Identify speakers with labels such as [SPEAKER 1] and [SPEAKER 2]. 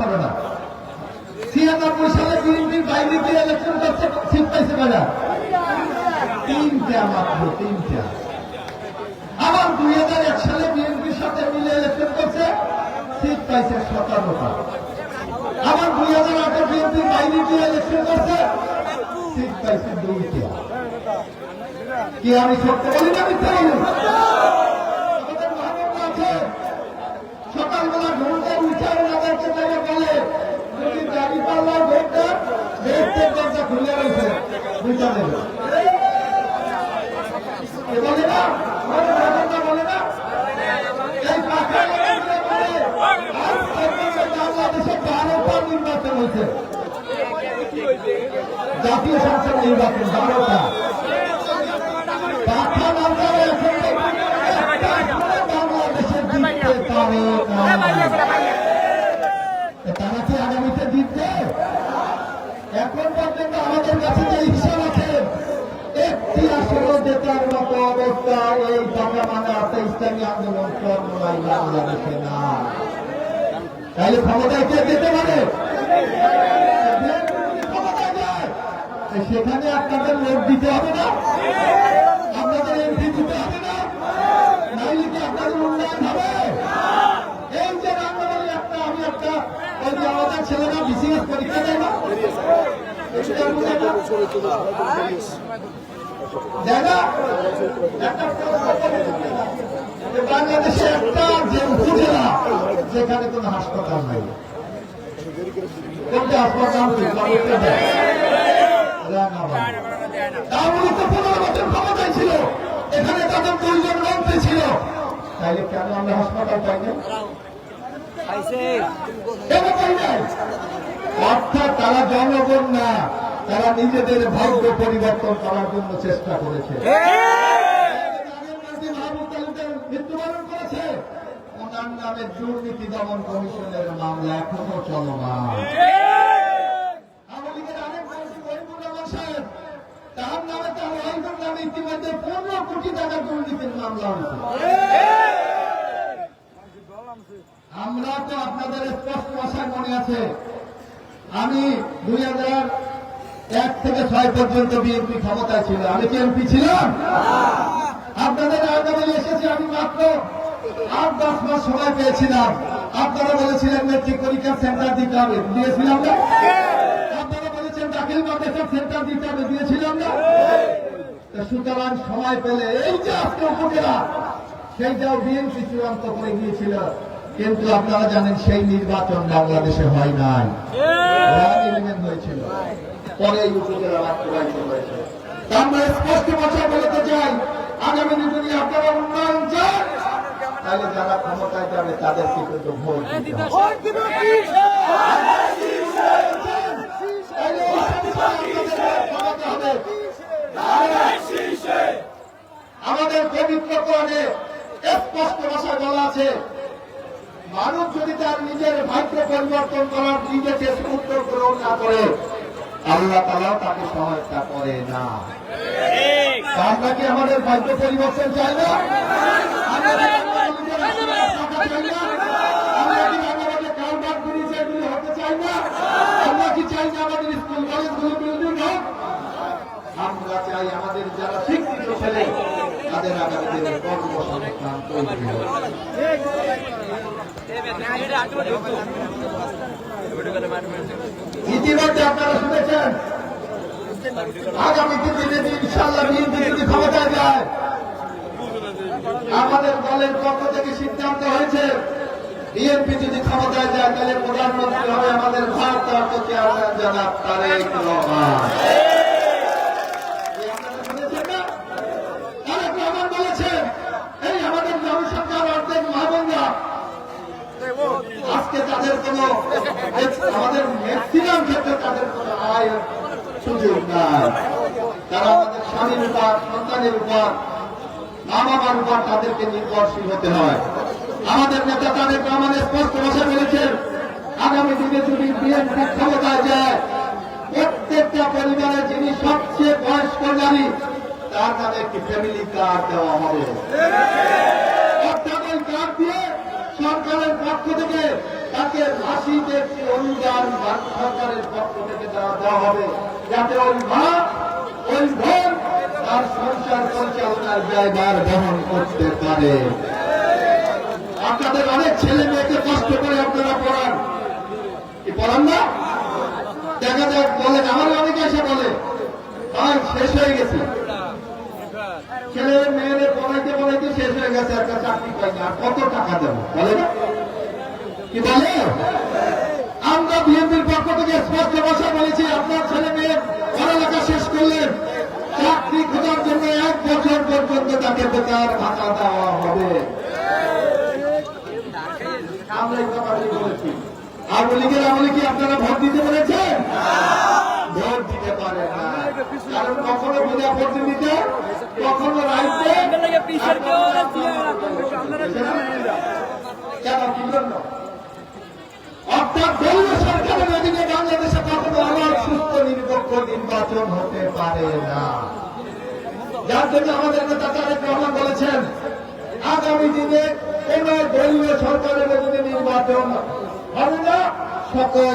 [SPEAKER 1] হবে না। 96 সালে বিএনপির বাইরে দিয়ে ইলেকশন করছে, সিট পাইছে কয়টা? 3টা মাত্র, 3টা। আবার 2001 সালে বিএনপির সাথে মিলে ইলেকশন করছে, সিট পাইছে 17টা। আবার 2008 বিএনপির বাইরে দিয়ে ইলেকশন করছে, সিট পাইছে 2টা। কি আমি সত্য বলি না মিথ্যা বলি? আমাদের মহানগর আছে, সকালবেলা ঘুমতে উঠে আমাদেরকে তারা বলে যদি গাড়ি পাল্লার ভোটটা ভোটের দরজা খুলে রয়েছে, বুঝা দেবে বলে না, বলে না। এই পাখা বাংলাদেশে 12টা নির্বাচন হয়েছে, জাতীয় সংসদ নির্বাচন 12টা। পাখা বাংলাদেশে জিততে পারে তারা কি আগামীতে জিতবে? এখন পর্যন্ত আমাদের কাছে যে হিসাব আছে, একটি আসলে জেতার মতো অবস্থা এই ঢাকা মানে আছে ইসলামী আন্দোলন চরমোনাই বাংলাদেশে না। তাহলে ক্ষমতায় কে যেতে পারে? ক্ষমতায় যায়, সেখানে আপনাদের লোক দিতে হবে না, আপনাদের এমপি দিতে হবে না, নাইলে কি আপনাদের উন্নয়ন হবে? এই যে বাংলাদেশে একটা আমি একটা ওই যে আমাদের ছেলেরা বিসিএস পরীক্ষা দেয় না, বাংলাদেশে একটা যে উপজেলা যেখানে কোন হাসপাতাল নাই, কোনটা হাসপাতাল? তাহলে তো 15 বছর ক্ষমতায় ছিল, এখানে তাদের 2 জন মন্ত্রী ছিল, তাইলে কেন আমরা হাসপাতাল পাই না? কেন পাই নাই? অর্থাৎ তারা জনগণ না, তারা নিজেদের ভাগ্য পরিবর্তন করার জন্য চেষ্টা করেছে। মৃত্যুবরণ করেছে, ওনার নামে দুর্নীতি দমন কমিশনের মামলা এখনো চলমান। আওয়ামী লীগের আরেক মন্ত্রী মহিবুর রহমান সাহেব, তার নামে তার ওয়াইফের নামে ইতিমধ্যে 15 কোটি টাকা দুর্নীতির মামলা হয়েছে। আমরা তো আপনাদের স্পষ্ট ভাষায় মনে আছে, আমি 2001 থেকে 6 পর্যন্ত বিএনপি ক্ষমতায় ছিল, আমি কি এমপি ছিলাম? আপনাদের আগামী এসেছি আমি মাত্র 8-10 মাস সময় পেয়েছিলাম। আপনারা বলেছিলেন মেট্রিক পরীক্ষার সেন্টার দিতে হবে, দিয়েছিলাম না? আপনারা বলেছেন দাখিল মাদ্রাসার সেন্টার দিতে হবে, দিয়েছিলাম না? সুতরাং সময় পেলে এই যে আজকে উপজেলা, সেইটাও বিএনপি চূড়ান্ত করে গিয়েছিল, কিন্তু আপনারা জানেন সেই নির্বাচন বাংলাদেশে হয় নাই, হয়েছিল পরে এই উপজেলা বাস্তবায়িত হয়েছে। আমরা স্পষ্ট ভাষায় বলতে চাই, আগামী দিনে আপনারা উন্নয়ন চান, তাহলে যারা ক্ষমতায় যাবে তাদেরকে কিন্তু ভোট দিতে হবে। আমাদের পবিত্র কোরআনে স্পষ্ট ভাষায় বলা আছে, মানুষ যদি তার নিজের ভাগ্য পরিবর্তন করার নিজেকে উত্তর গ্রহণ না করে, আল্লাহ তাআলা তাকে সহায়তা করে না। আমরা কি আমাদের ভাগ্য পরিবর্তন চাই না? আমরা কি আমাদের কারবার ব্রিজগুলি হতে চাই না? আমরা কি চাই না আমাদের স্কুল কলেজগুলো বিল্ডিং হোক? আমরা চাই আমাদের যারা শিক্ষিত ছেলে তাদের আগামী দিনের কর্মসংস্থান তৈরি হোক। ইতিমধ্যে আপনারা শুনেছেন, আগামী দিনে ইনশাআল্লাহ বিএনপি যদি ক্ষমতায় যায়, আমাদের দলের পক্ষ থেকে সিদ্ধান্ত হয়েছে, বিএনপি যদি ক্ষমতায় যায় তাহলে প্রধানমন্ত্রী হবে আমাদের ভারপ্রাপ্ত চেয়ারম্যান জনাব তারেক রহমান। তারেক রহমান বলেছেন, এই আমাদের জনসংখ্যার অর্ধেক মহাবন্ধা, আজকে তাদের কোন আমাদের ম্যাক্সিমাম ক্ষেত্রে তাদের কোন আয় সুযোগ নাই। তারা আমাদের স্বামীর উপর, সন্তানের উপর, মা বাবার উপর তাদেরকে নির্ভরশীল হতে হয়। আমাদের নেতা তারেক রহমান স্পষ্ট ভাষায় বলেছেন, আগামী দিনে যদি বিএনপি ক্ষমতায় যায়, প্রত্যেকটা পরিবারের যিনি সবচেয়ে বয়স্ক নারী তার নামে একটি ফ্যামিলি কার্ড দেওয়া হবে। অর্থাৎ ওই কার্ড দিয়ে সরকারের পক্ষ থেকে তাকে মাসিক একটি অনুদান সরকারের পক্ষ থেকে দেওয়া হবে, যাতে ওই মা ওই বোন তার সংসার পরিচালনার ব্যয়ভার বহন করতে পারে। আপনাদের অনেক ছেলে মেয়েকে কষ্ট করে আপনারা পড়ান, কি পড়ান না? দেখা যাক বলেন, আমার অনেকে এসে বলে ভাই শেষ হয়ে গেছে, ছেলে মেয়েদের পড়াইতে পড়াইতে শেষ হয়ে গেছে, একটা চাকরি পাইনি, আর কত টাকা দেবো বলে না? কি বলে? আমরা বিএনপির পক্ষ থেকে স্পষ্ট ভাষা বলেছি, আপনার ছেলে মেয়ে পড়ালেখা শেষ করলেন, চাকরি খোঁজার জন্য 1 বছর পর্যন্ত তাকে বেকার ভাতা দেওয়া হবে। আমরা এই কথাটি বলেছি। আওয়ামী লীগের আমলে কি আপনারা ভোট দিতে পেরেছেন? ভোট দিতে পারেন না, কারণ কখনো বিনা ভোট দিতে, কখনো রাইতে, কেন কি জন্য? অর্থাৎ দলীয় সরকারের অধীনে বাংলাদেশে কখনো আবার সুস্থ নিরপেক্ষ নির্বাচন হতে পারে না। যার জন্য আমাদের নেতা তারেক রহমান বলেছেন, আগামী দিনে কোন দলীয় সরকারের অধীনে নির্বাচন হবে না, সকল